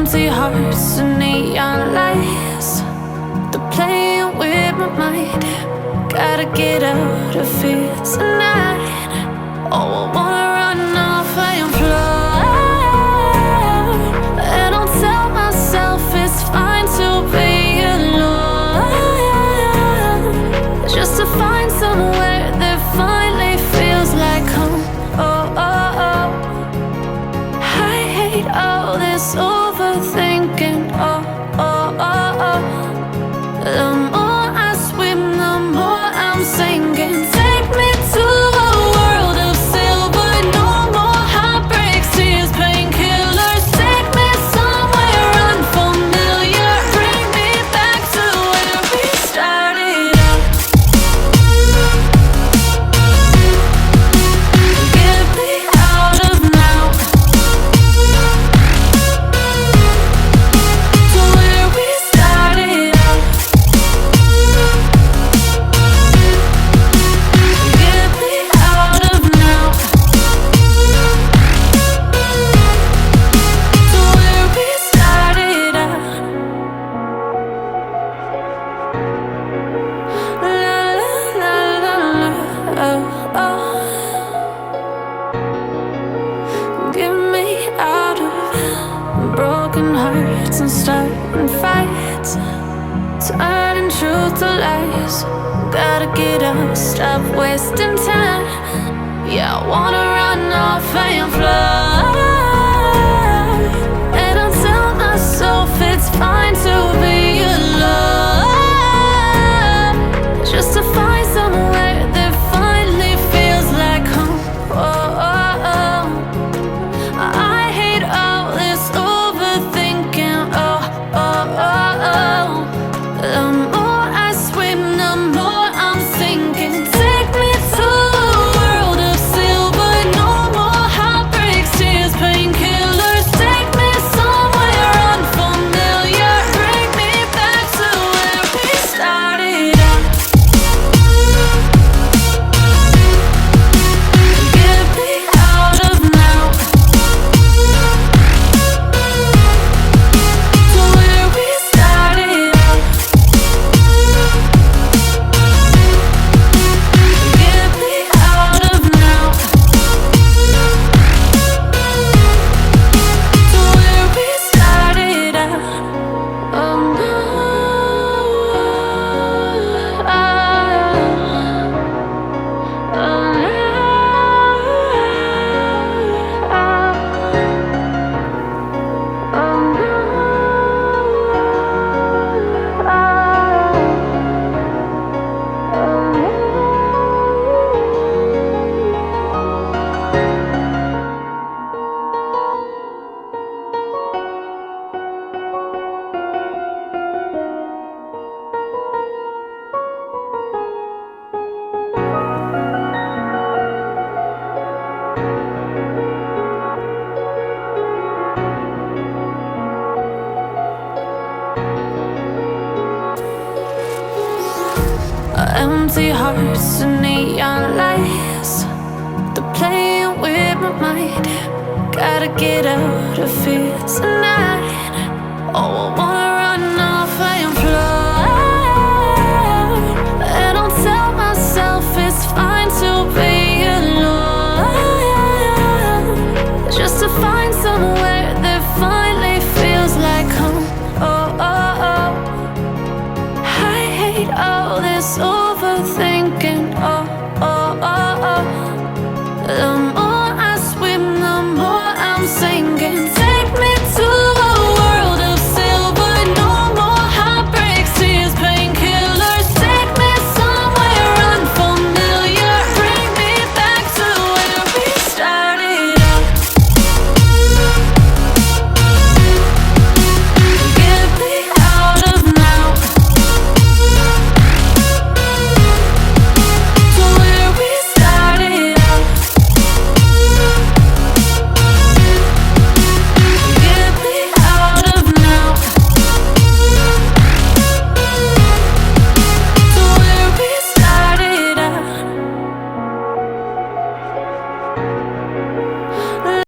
Empty hearts and neon lights, they're playing with my mind. Gotta get out of here tonight. Oh, I wanna run off and fly, and I'll tell myself it's fine to be alone, just to find somewhere that finally feels like home. Oh, oh, oh. I hate all this overthinking. Oh, oh, oh, oh. The more I swim, the more I'm sinking. Take me to a world of silver. No more heartbreaks, tears, painkillers. Take me somewhere unfamiliar. Bring me back to where we started out. Get me out of now, to where we started out. Get me out of now, to where we started out. La la la la la, oh, oh. Get me out of broken hearts and starting fights, turning truth to lies. Gotta get up, stop wasting time. Yeah, I wanna run off and fly, and I'll tell myself it's fine to be alone, just to find somewhere that finally feels like home. Oh, oh, oh. I hate all this overthinking. Oh, oh, oh, oh. The more I swim, the more I'm sinking. Take me to a world of silver. No more heartbreaks, tears, painkillers. Take me somewhere unfamiliar. Bring me back to where we started out. Get me out of now, to where we started out. Get me out of now, to where we started out. Oh no, oh, empty hearts and neon lights, they're playing with my mind. Gotta get out of here tonight. Oh, I wanna